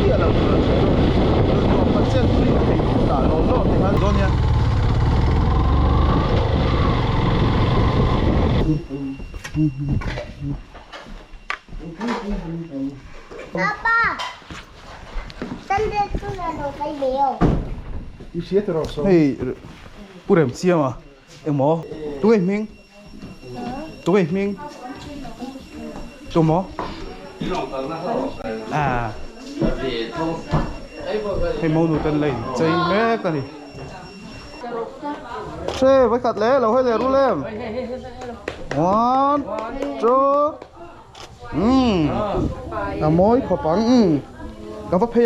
kia là nó phát triển thì cả nó thì hắn đó nha. Papa, ¿dónde es una roca y veo? You see it also. Hey, purem siama. Emo. Tu mình. Tu mình. Tu mo. À. Hay mau nụ tên lên. Chơi mẹ cái này. Chơi với cắt lẽ lâu hay lẽ rú lên. One, two. Mối khó bắn. Các bác phê.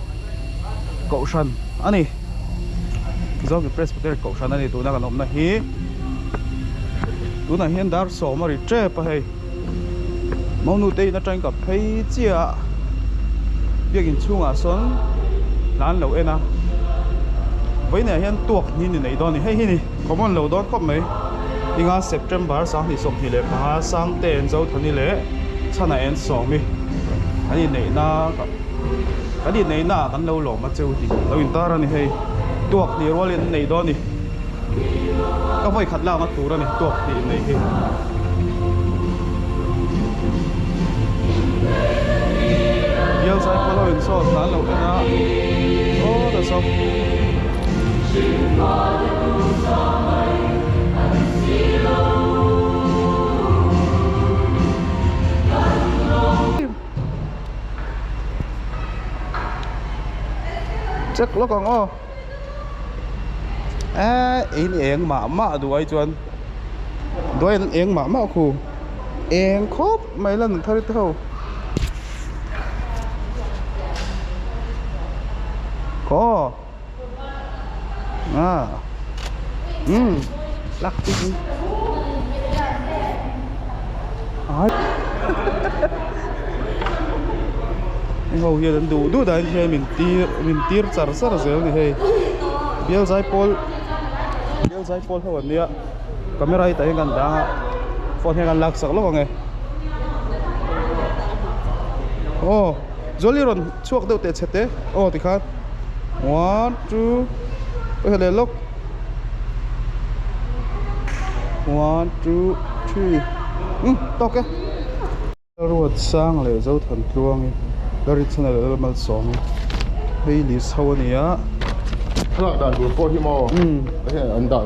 Cậu sân. Anh này. Do cái presbyter cậu sân này tụi nó còn ổn này hi. Tụi nó hiện dar số mà đi chơi pa hay. Mau nụ tây nó tranh gặp phê chia. Việc in chung à xuân. Lán lâu em à. Với này hiện tuộc nhìn này đó này hay hi này. Có một lâu đó có mấy. Đi ngã September sáng thì sống thì lệ phá sáng tên dấu thân đi lệ. Sao này em sống mi. Cái này na cái này na cái lâu lỏng mà chơi thì lâu in ta ra này hay. Tuộc thì rồi lên này đó này. Các vậy khát lao nó tủ ra này tuộc thì này hay. Yêu sai có lâu in so sáng lâu em à. Ô là sao? Chắc lo còn ô in em mà đuổi chuan đuổi em mà khu em khóc mấy lần thay thâu có lắc tí hầu như đến đủ đấy thì mình tir sar rồi này hay biel zai pol thôi nè camera ấy tại gần đó phone hay gần lạc sạc lắm nghe oh jolly ron chuộc đâu tết thế oh thì khác 1 2 bây giờ look 1 2 3 tao cái ruột sang lại dấu thần chuông dari sana là mal song hay lý sau này á là đàn của cô hi mò cái anh đại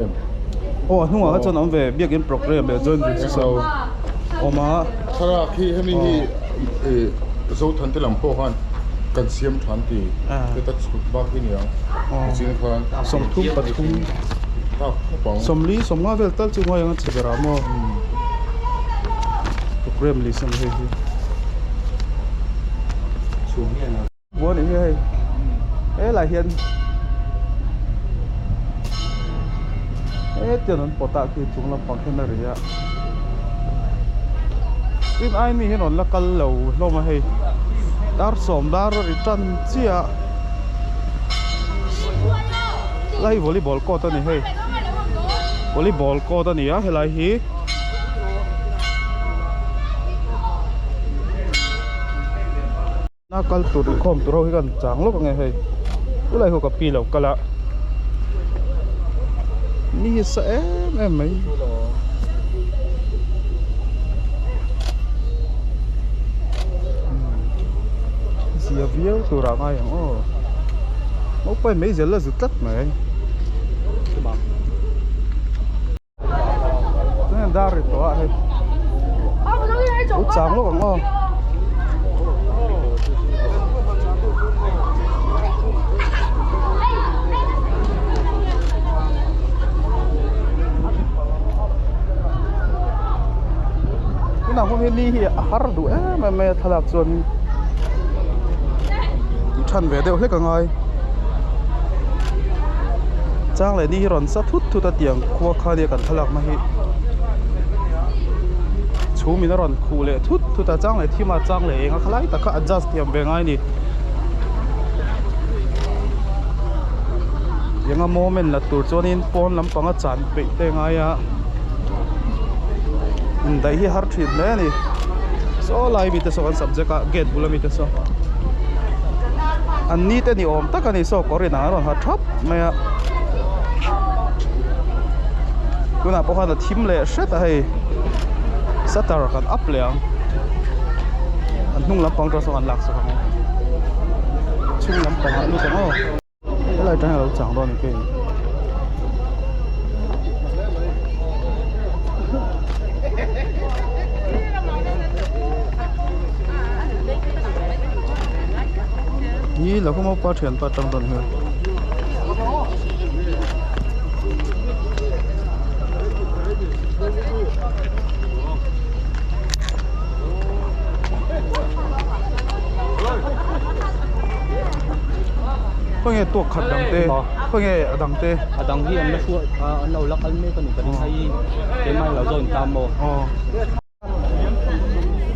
không à cho nó về biết cái program về join rồi sao mà là khi hay mình dấu thần thì làm po han cần xiêm thoáng thì cái tất sụt ba cái nhiều xin khoan sông thum bát thum sông lý sông ngã về tất chỉ ngoài anh chỉ ra mà program lý sang hay bố này hay ấy là hiện ấy tiền nó bỏ tạ thì chúng là bằng thế này rồi ạ ít ai mi hiện là cල් lâu lo mà hay dar som dar rồi chân chia lại volleyball court này hay volleyball court này á hay là hi na kal tur khom tur hi kan chang lo nge hei ulai ho ka pi lo kala ni sa em mai zia viu tur ra ngai o mo pai mai zel la zutat mai nên dar ri to hei o chang lo kan o nào hôm nay thì har đủ mà thằng chuan chân về đều hết cả ngay trang lại đi ròn sát thút thu ta tiếng qua khai đi cả thằng mà hi chú mình ròn khu lệ thút thu ta trang lại thì mà trang lại ngay khai ta cả adjust tiệm về ngay đi yang moment là tur chuan in phone lam panga chan pe te ngay à đây hi har thrin le ni so lai bi te so kan subject a get bula mi te so anh ní tên đi ôm tất cả ní số có riêng nào rồi hot top mày cứ nào bao giờ team lệ rất là hay sát ra còn up liền anh nung lắm bằng cho số anh lạc số không chung lắm bằng anh luôn không cái này trái là chẳng đâu này như là không có chuyện bắt trong tuần nữa không nghe tuột khát đằng tê không nghe đằng tê đằng kia em nó suốt anh đầu lắc anh mấy con này hay cái mai là rồi tam mồ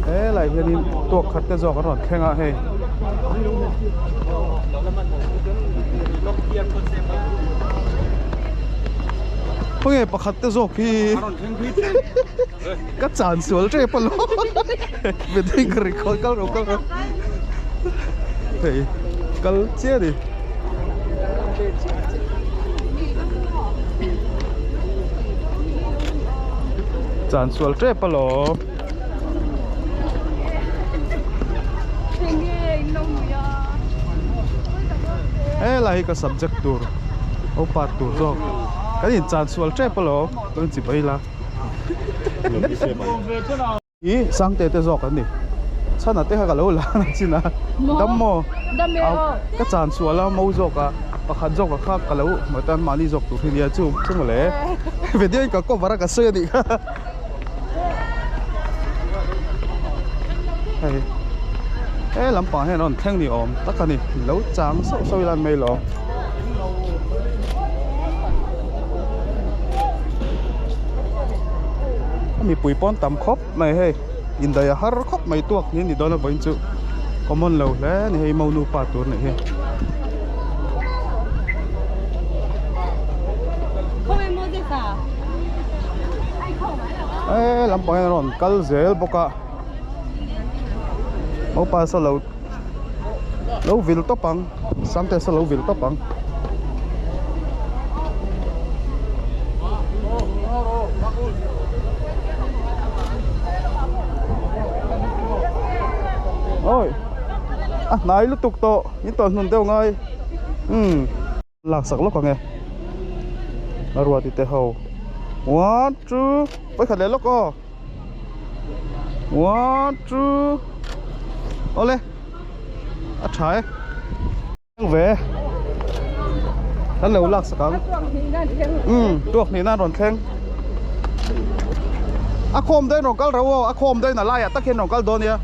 thế lại cái đi tuột khát cái giò cái rồi khen à hay không nghe bạc khát cái giò khi cắt chán xuống chơi ball về đây cái rồi câu thì câu chia đi chán xuống chơi ball lại cái subject tour, opat tour rồi, cái gì chán xuống chơi ball tôi chỉ bay là ý sang tết rồi cái gì sao nãy hai cái lỗ là chỉ là đâm mò cái chán xuống là mau rồi cả và khăn rồi cả cái lỗ mà tan mani rồi tụi thì chung mà lẽ về đây cái có vara cái sợi đi làm bằng hay nó thanh đi ôm tất cả này lỗ trắng sâu lên mây lòมีปุ๋ยป้อนตำครบไม่ให้อินเดียฮาร์ครบไม่ตัวนี่นี่โดนแล้วเป็นจุคอมมอนเราแล้วนี่ให้เมานูปาตัวนี่ให้ลำปางนอนกัลเซลปกะเอาปลาสลัดเราวิลตปังสังเกตสลัดวิลตปังโอ้ยไหนลูกตุกโตนี่ตัวนุ่นเดียวไงหลักสักลูกก่อนไงนารวาติเตะเขาone two ไปขัดเลยลูกก็ one two เอาเลยใช้เว้แล้วเร็วหลักสักครั้งตัวนี้น่าโดนแทงอาคมได้หนองกัลเราอาคมได้น่าไล่ตะเคียนหนองกัลโดนเนี่ย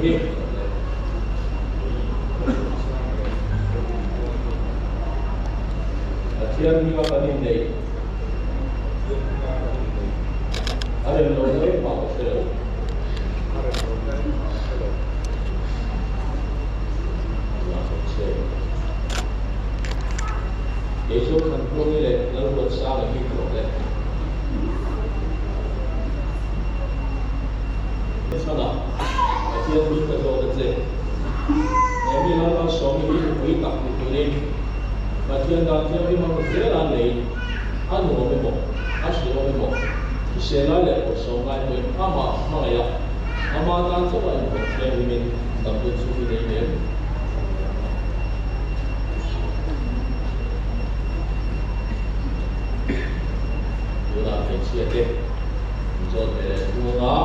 đi thiên đi vào cái này ở đây nó lấy bảo vệ Yesus kan punya le lalu buat salah hidup le. Sana, acian ni kerja kerja. Ini lalu suami ini beri tak diturin. Acian dah acian ini mahu selan le. Anu memang, asli memang. Selan le suami ini ama maya. Ama tak suka ini kerja ini tak betul ini. Chia cho để mua đó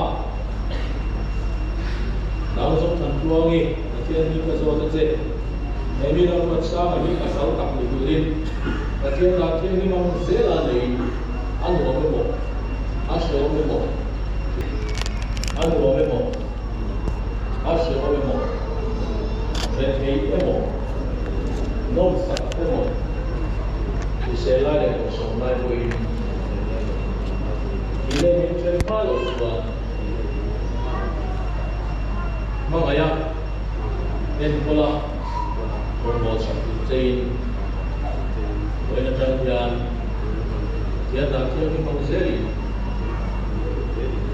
nào trong thành phố nghe thiên như cái số rất dễ nếu nhưเราvật sao mà như cả sáu tập được tự nhiên và thiên là thiên như mong dễ là gì ăn uống với một ăn sữa với một ăn uống với một ăn sữa với một về thấy với một nông sản với một thì sẽ lại để cuộc sống này vui ini yang terpalu tuan. Mengaya, ini pula berbuat satu jain, banyak janjian, tiada tiada mengzeli,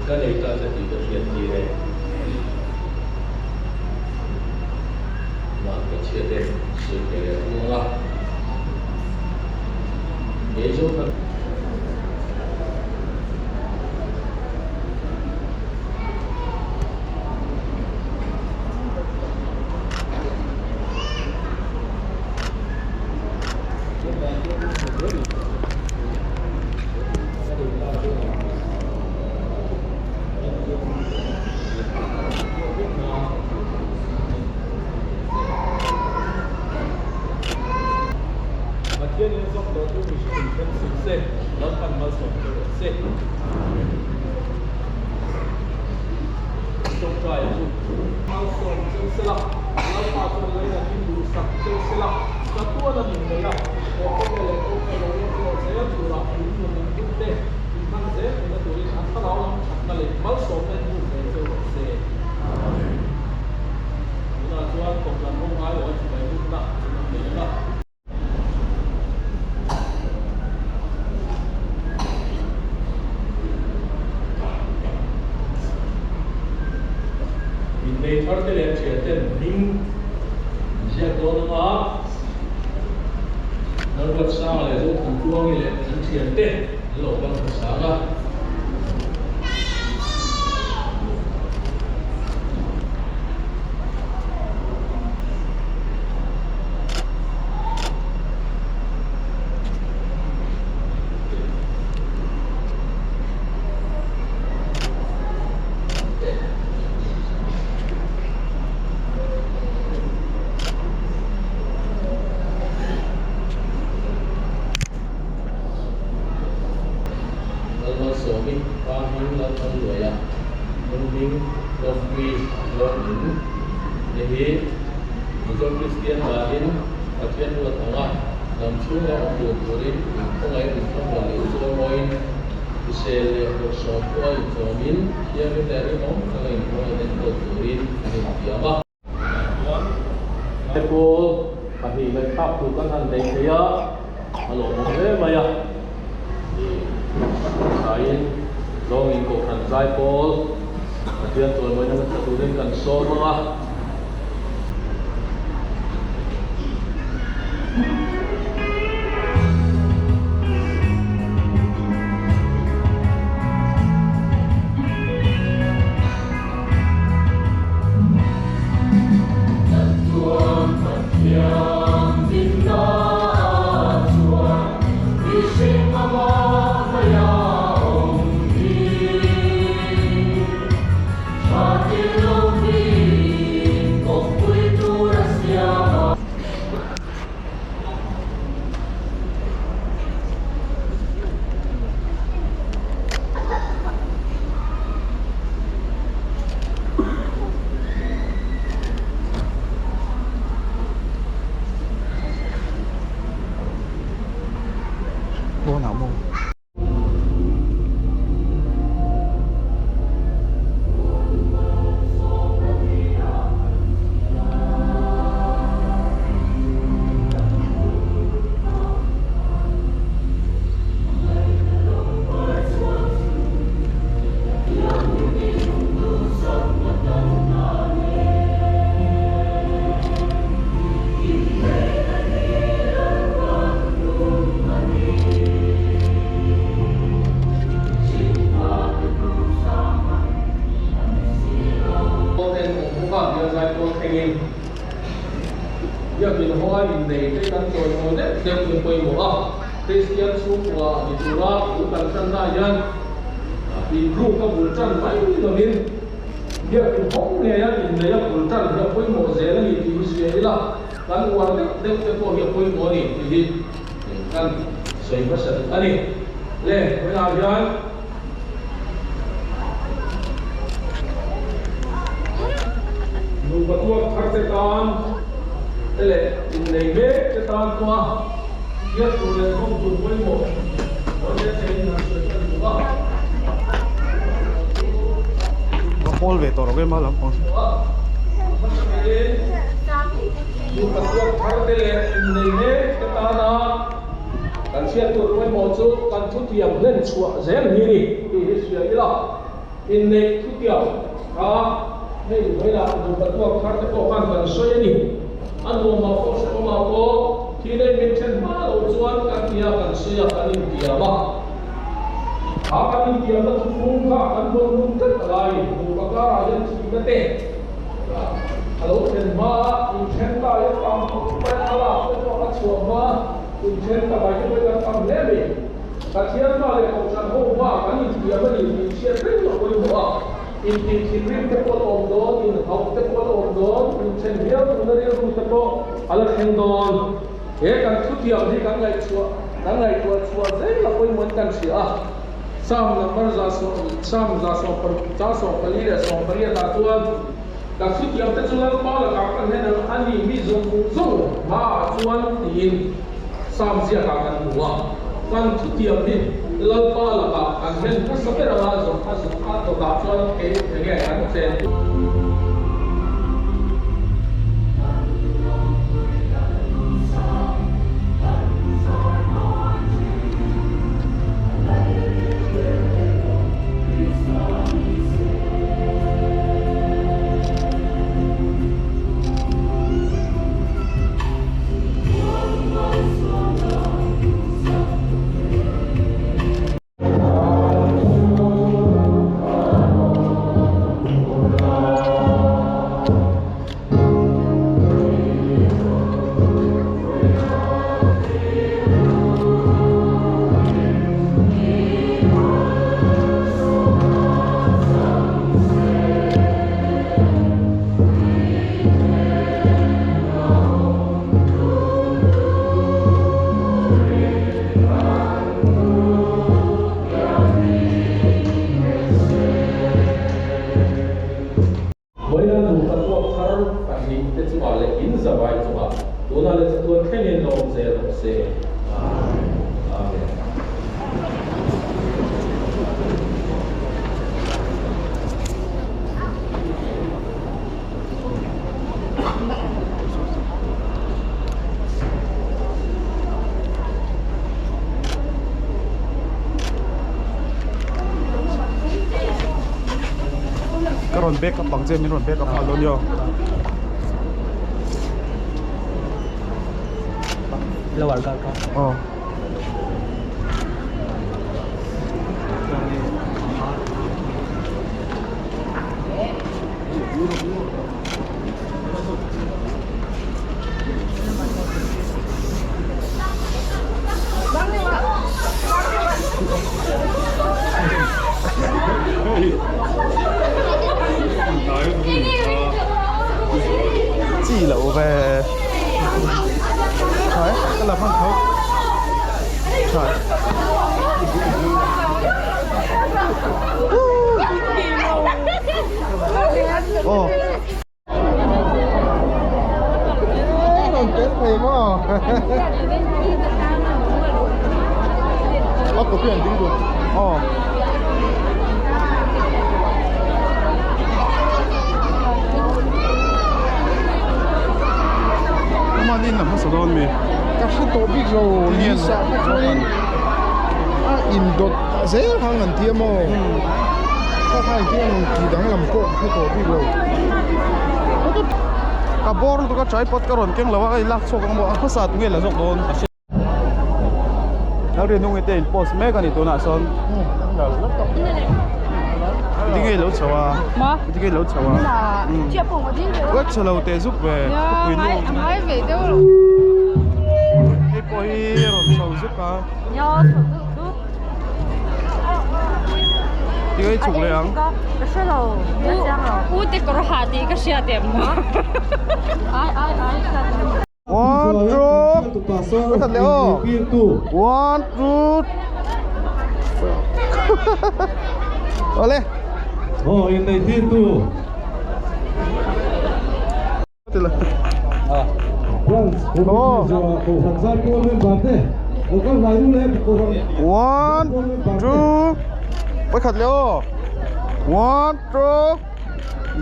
kan kita jadi terlihat diri. Maka ciri sebagai bunga, Yesus kan. Dia ni sok dah tu mesti kan sukses, lapan masuk sukses. Sok try tu, masuk selak, lapan tu lagi nak hindu sak selak. Satu ada ni dia, okey saya tu lah hindu ni deh. Iman saya kita tu ni asal orang asal masuk ni tu sukses. Kita tuan kau nak mengai orang supaya tu nak, nak. Để thoát cái lẽ chuyện tên mình sẽ có nó nó vật sao là giúp thằng chua như lẽ chuyện tên lộ bằng sáng ra suami pahing lapan dua mending kopi lomin jadi bukan Kristian lain acian dua tengah langsung yang diukurin pengai bukan dari usul poin sel soal jamin yang dari nom kalau itu yang diukurin ini apa Apple pasti letak bukan handai saya kalau mau maya kain longin ko kan tripod atian tuan mo nang tatulin kan so mga Hãy subscribe khác giờ giải tôi thành in giờ mình hoa in này cái căn tôi nói đấy giờ mình quay mua Christian xuống qua thì chúng ta cũng cần chân ra dân vì lúc các buổi chân mấy người mình giờ mình không nghe in này là buổi chân giờ quay mua dễ là gì thì dễ là kan uang dek dek ko hiệp pui mo ni jadi kan soi pasal ani le wala jan nu patua kharte tan le nei me te tan tua ya tu le không tu pui mo o le te na soi kan ba có pol về tàu cái mà lắm con Yung pagkuha kartele nene katana kan siya tuloy mo so kan tutiyam len chua zen hiri di siya ila inne tutiyam ka nei wala yung pagkuha karte ko kan soya ni ano ma ko tine mention ma lo chuan kan tiya kan siya kanin tiya ba akan tiya na tumung ka kan mo tat alai mo pagkara yan sigate Hello, then ma, in Chenta, you come to Pala, what's your ma, in Chenta, by the way, that's some name. But here, ma, they come to home, ma, and it's the other in Chenta, going to in bring the pot on door, in out the pot on door, in Chenta, the real the pot, other hand on. Here can put the other can like to then the point one can see. Some numbers are some are so Palida, so Maria, that one. Đặc sự kiện tất nhiên là bao là các anh em anh đi mi dùng mà chuan tiền sam sia các anh mua quan sự kiện đi lần bao là các anh em các sắp tới là dùng các sự kiện tổ chức chuan cái anh xem ron backup bằng trên mình ron backup vào luôn yo lawal ka chỉ lẩu về đấy cái là phong thấu trời ô Còn chết thầy mà có quyền tiếng được ô mà nên làm sao đó mi các sự tổ bị rồi liên sao các chỗ in in đột dễ hàng ngàn tiền mà các hàng tiền chỉ đáng làm cộ cái tổ bị rồi cả bor tu cả trái pot cả ron keng lawa cái lắc sok ang mo ang sa tu nghe là sok don ang rin nung ite post me kan ito na son đi ngay lẩu chầu à Mà đi ngay lẩu chầu à là chưa bụng một tiếng rồi. quét chờ lâu tê giúp về Nhớ hãy về đâu rồi. cái bôi rồi chầu giúp à Nhớ thử thử. đi ngay chụp liền cái xe đâu u tê có hà đi cái xe đẹp mà ai one two cái thật liệu one two oleh Yang dari situ. Betul lah. Oh. One, two. Quay thật liệu. One, two.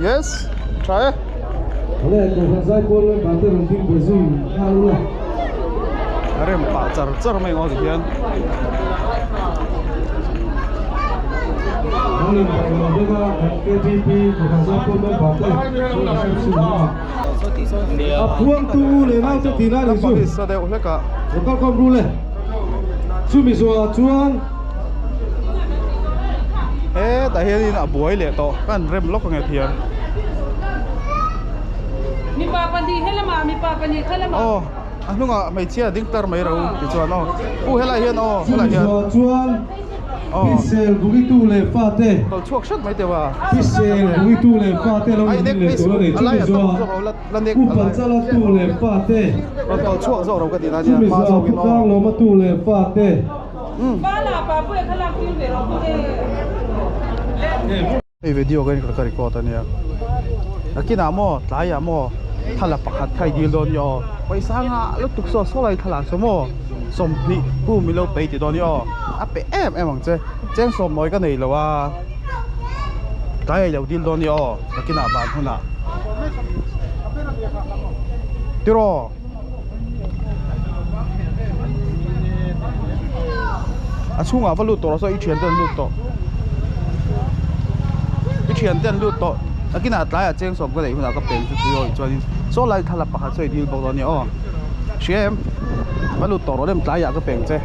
Yes. Try. Ada yang pak car main ngau sekian. Buang tu le mau tu tina ni su. Bisa deh oleh kak. Kau kau rule. Su mi su chuang. Tại hiện nak buai le to kan rem lock ngai thian. mi papa đi hết là mà mi papa đi hết là mà Oh, anu ngah mai chia ding tar mai rau ti chuan oh. Helai hian oh, helai hian. Chuang. Pisel begitu le fate. Kau chuak sat mai te wa. Pisel begitu le fate lo Ai nek le pis tu le tu alai mi to su. zo la nek Upan alai. sala tu le fate. Kau chuak zo rau ka ti na Tu ni mi ma su zo kin putang oh. lo ma tu le fate. ba là bà bữa khá là phim về nó cũng Ei video kan ka record ania. Akina mo tlaya mo thala pakhat khai dil don yo. Paisa nga lu tuk so so lai thala so mo. Som ni pu mi lo pe ti don yo. A pe em ang che. Cheng som moi ka nei lo wa. Tai lo dil don yo. Akina ban huna. Tiro. A chunga va lu to so I thian den lu to. Thian den lu to akina tlai a cheng som ko nei huna ka pen chu yo chuan so lai thala pakhat soi dil bok don yo shem balu to ro dem tlai ya ka peng che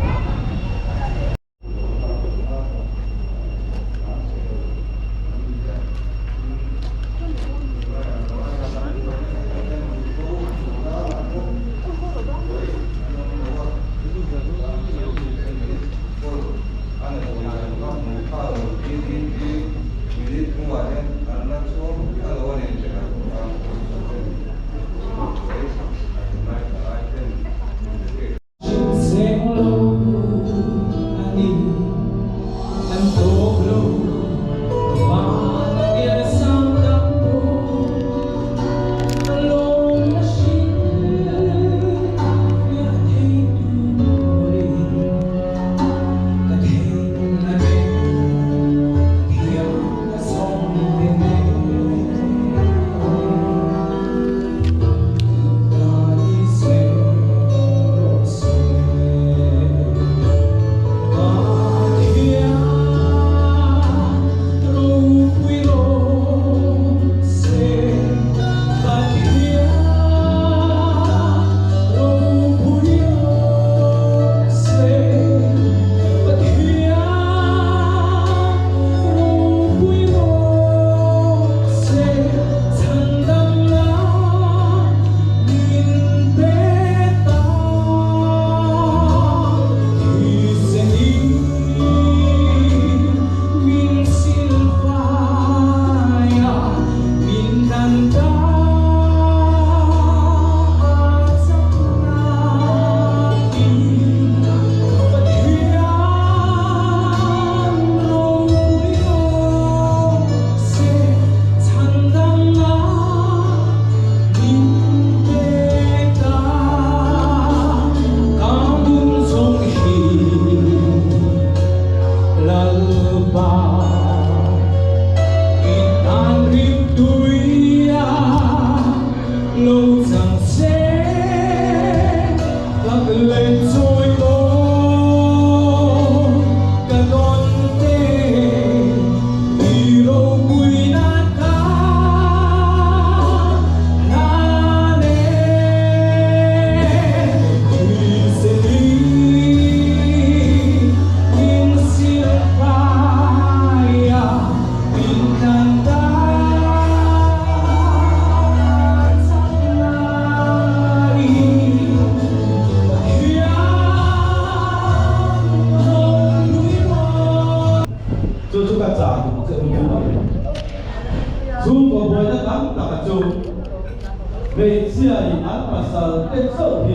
về chia anh mà sợ tết sâu thì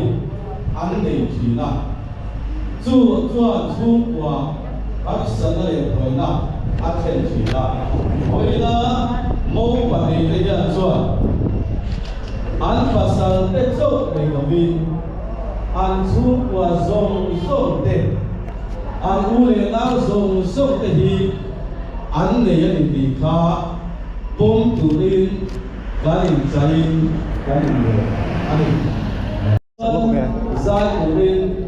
anh để chỉ là chú cho chú của anh sợ nó để hồi nào anh sẽ chỉ là hồi đó mô và hình cái giờ cho anh mà sợ tết sâu để có vì anh chú của dòng sâu để anh u lệ nào dòng sâu để thì anh này anh bị khá bom tụ lên cái trái cái người anh giải tụ lên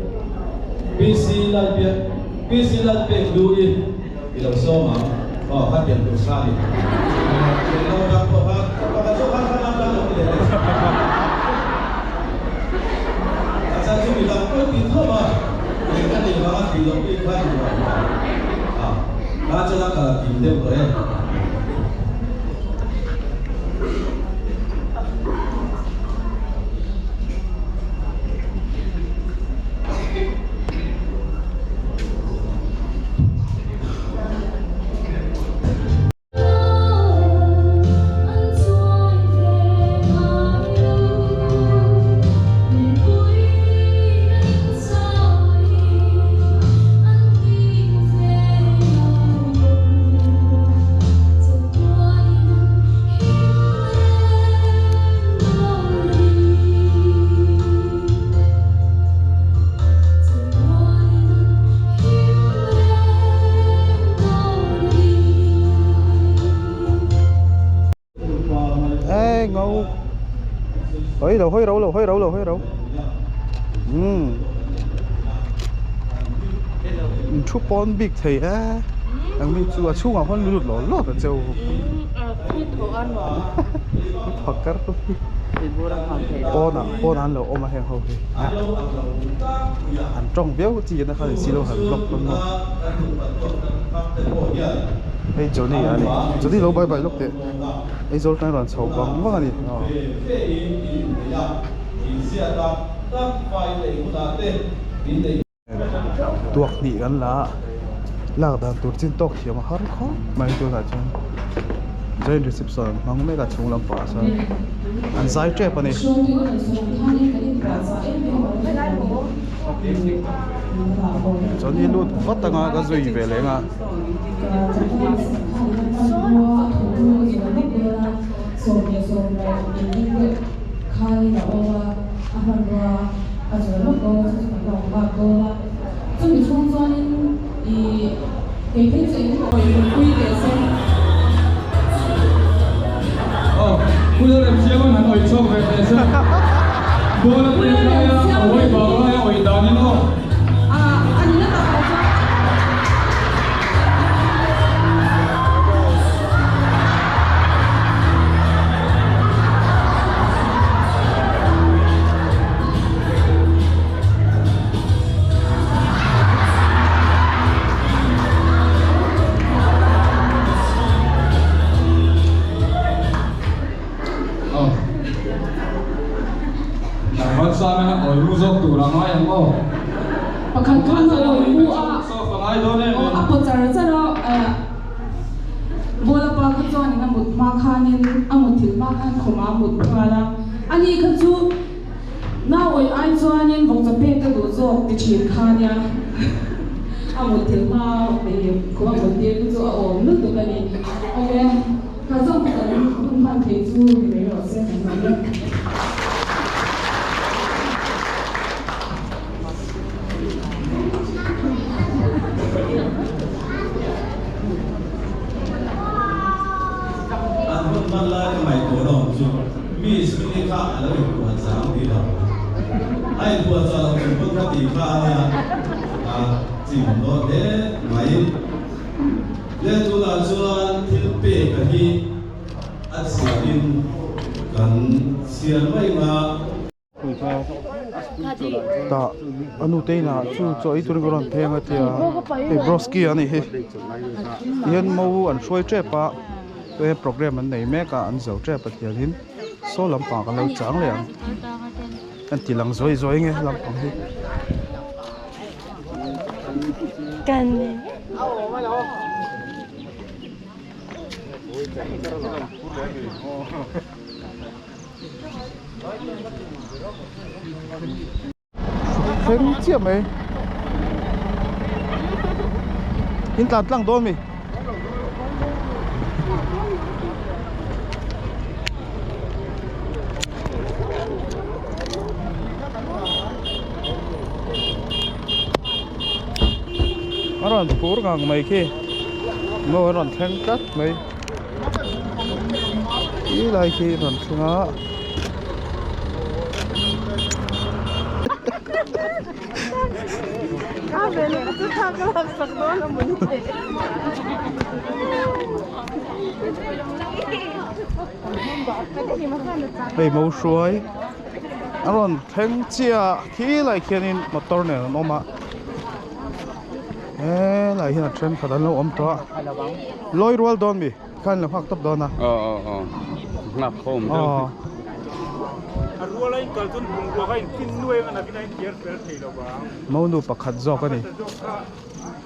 PC là biệt lưu ý thì đầu số mà phát triển được sao đi nó gặp có số khác làm được cái này sao chúng mình làm có tiền không mà cái này nó thì nó bị khai rồi đã cho nó cả tiền đều rồi ngâu hơi rấu chút pon big thầy á anh mình chú chú mà con lụt lót ở châu Khi thổ ăn bỏ thật cắt pon ăn lẩu ôm mà hẹn hậu thì ăn trong béo chỉ nó khai xí lô hẳn lọc lắm mà hey chỗ này anh chỗ này lâu bye bye lúc đấy ấy rồi này là sầu bóng quá này tuộc đi ăn lá đàn tuộc trên tóc thì mà hết khó mấy tôi là chân trên reception mang mấy cái chung làm phá sao anh giải trẻ này cho nên luôn phát tăng cái gì về lấy à bây giờ em chia con hàng ngồi trong về thế sao? Bố là tiền đây à, ôi bảo ơi, ôi đàn như nó. anh nó là Sana oi uzok tu rangai ambo. Pakan kan oi u a. So pangai do ne. O apo chara chara bola pa ka choni na mut ma khanin amut thil ma khan khoma mut khala ani kha chu na oi ai chuanin bong cha pe ka do zo ti thil khania amut thil ma be ko amut te ku zo o lu tu ka ni o ke ka zo ka ni dum man te chu ni ro se na na mi sini ka ala be ko sa di la ai ko sa la ko ka ti ka ya ji mo de mai le tu la chuan thil pe ka hi at sian kan sian mai ma ta anu te na chu choi tur goran thenga tia e broski ani he yen mo an shoi trepa e program an nei me ka an zo trepa tialin so lampa ka lo chang le an ti lang zoi nge lampa hi Cần Phèn chiếc mấy hiện tại lăng đôi mi Aron pur ngang mấy khi mà aron thèn cắt mấy ý lại khi aron ngã đây màu suối aron thèn chia khi lại khi nên motor này nó mà lại hiện trên khá là ôm toa lôi rual don mi kan là hoặc tập don à ngập khom rual anh cần tuân bùng rual anh tin nuôi anh cái này tiệt phải thấy đâu ba mau nu pakhat zo ka ni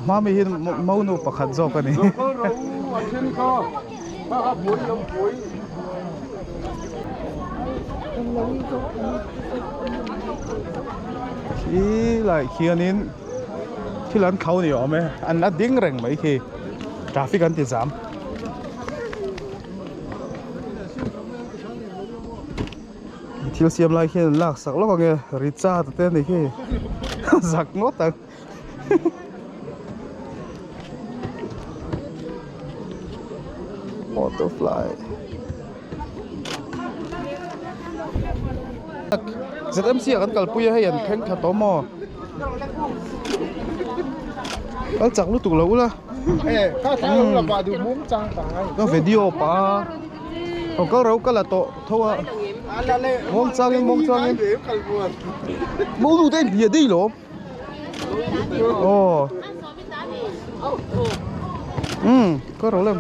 ma mi hin mau nu pakhat zo ka ni có rau anh trên kho ba buổi lắm buổi khi lại khi anhที่ร้านเขาเนี่ยอ๋อไหมอันนั้นดิ้งแรงไหมคือทราฟิกอันที่3ที่เสียมลายคือลากสักแล้วก็ไงริซ่าตัวเต้นนี่คือสักงดตังมอเตอร์ฟลายZMC กันกัลปุยให้ยันแข่งขันต่อมอเอาจักรู้ตุกแล้วล่ะถ้าทางเราไปดูมุ้งจังต่างไง ก็วิดีโอป่ะเขาก็เราก็ละโตเท่าว่ามุ้งจังมุ้งจังมุ้งดูได้เบียดได้หรอโอ้ก็เราเริ่ม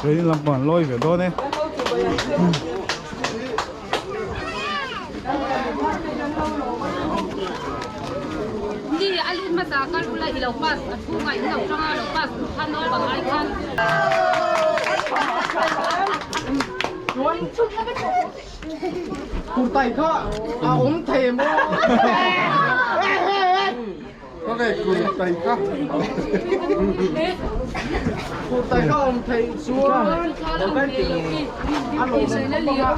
เฮ้ยลำบากลอยเดี๋ยวโดนเนี่ยนี่อาลินมาจากกันอุลัยเราปัสผู้ใหญ่เราจ้าเราปัสท่านน้องบางไอ้ท่านกูไต่ข้อเอาอมเทมก็ได้กูไปก็กูไต่ข้ออมเทชัวเราได้ตีอารมณ์เลยเลี้ยว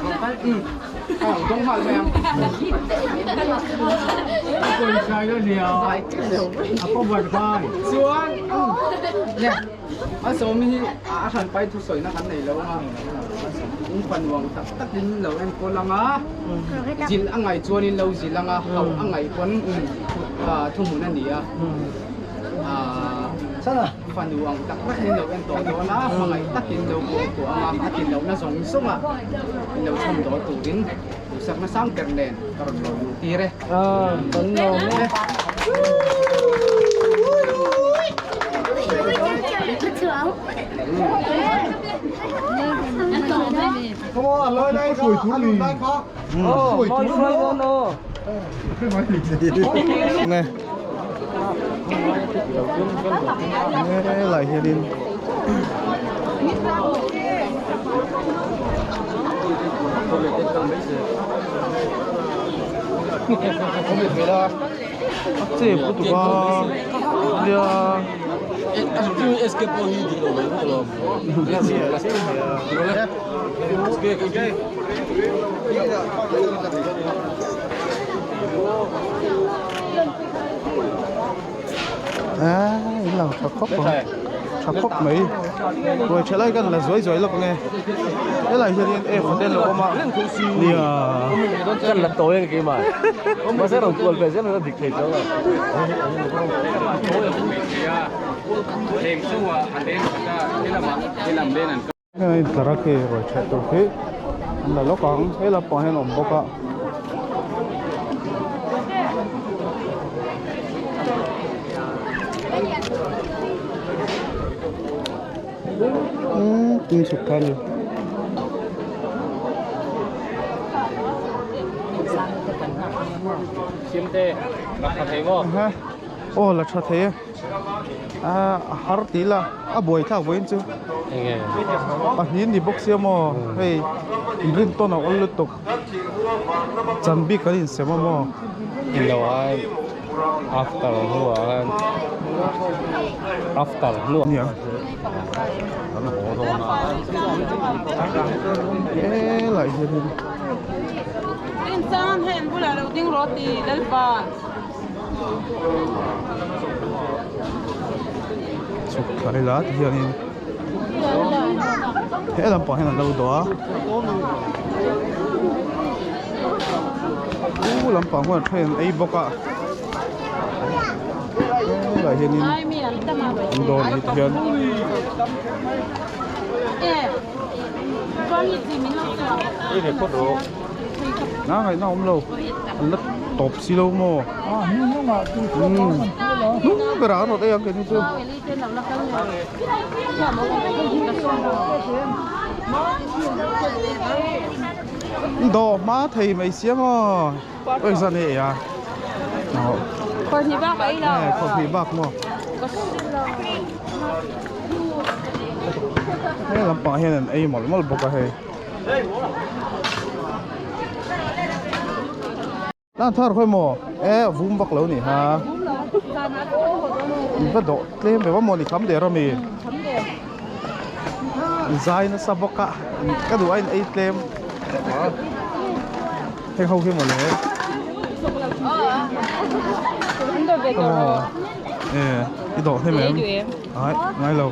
ต้องผ่านแมวคนชายก็เลี้ยวอ่ะก็บัดบ้านชัวเนี่ยอาสมีอาฉันไปทุกสวยนะคันไหนแล้วมาฟันวงตักตักดินเราเอ็นคนละมาจิลอังไงชวนนี่เราจิลอังเขาอังไงคนทุ่มหัวนั่นดีฟันวงตักตักดินเราเอ็นตัวตัวนะฟังไงตักดินเราตัวตักดินเราน่าสงสารเราทำตัวตัวดินสักมาสร้างกันเลยตอนเราอยู่ที่เร่ตอนเราเนี่ยเขาบอกเลยได้สวยทุลีสวยทุลีไงไหลเฮดินเจ็บปุ๊บว่าเดี๋ยวEs que por ahí digo, gracias. Okay. Ý là thật khóc rồi thật khóc Mỹ rồi trở lại gần là dối lắm nghe thế là hiện em phần tên là có mà đi Chắc là tối cái mà mà sẽ đồng tuần về rất là địch thể cho rồi cái này là cái rồi chạy tôi thế là lúc còn thế là bỏ hết ổn bốc ạ tin sụp thân đi Sim tê, là có thấy không? ha ô là sao thế à har tí là à buổi thảo với chứ à nhìn đi bốc xe mà hey rin to nào ăn lụt tục chuẩn bị cái gì xem mà In đâu ai after luôn anh after luôn nhỉ lại gì Insan hen bula lo ding roti dal pa. chụp cái lá thì hiện thế làm bỏ hay là đâu đó làm bỏ qua thuyền ấy bốc ạ lại hiện Ai mi an ta ma ba. đồ thì hiện Eh. Con ni ti min lo sa. Ini để cốt đồ nó ngày nào cũng lâu nó top xí lâu mò cái đó nó đây cái gì chứ Eli te na la kan. Ya mo ko đồ má thầy mày xía mò ơi sao này à nó ko ni ba ba ila. nè không bị bạc mò thế làm bỏ hiện ấy mà nó bốc cái hayนั่นทอดค่อยหมอวุ้มบักแล้วนี่ฮะมันก็โดดเล่มแบบว่าหมอนี่คำเดียวเรามีใจนะสับกะก็ดูไอ้เล่มให้เขาขึ้นหมดเลยที่โดดให้ไหมไงเรา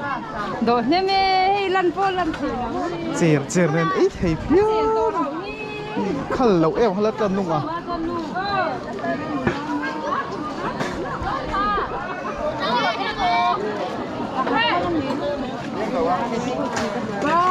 Đồ nên mê lăn vô lăn thử เจียร์เนี่ยไอ้ไทยเพี้ยขันเราเขาแล้วกันนุ่งอ่ะ Ba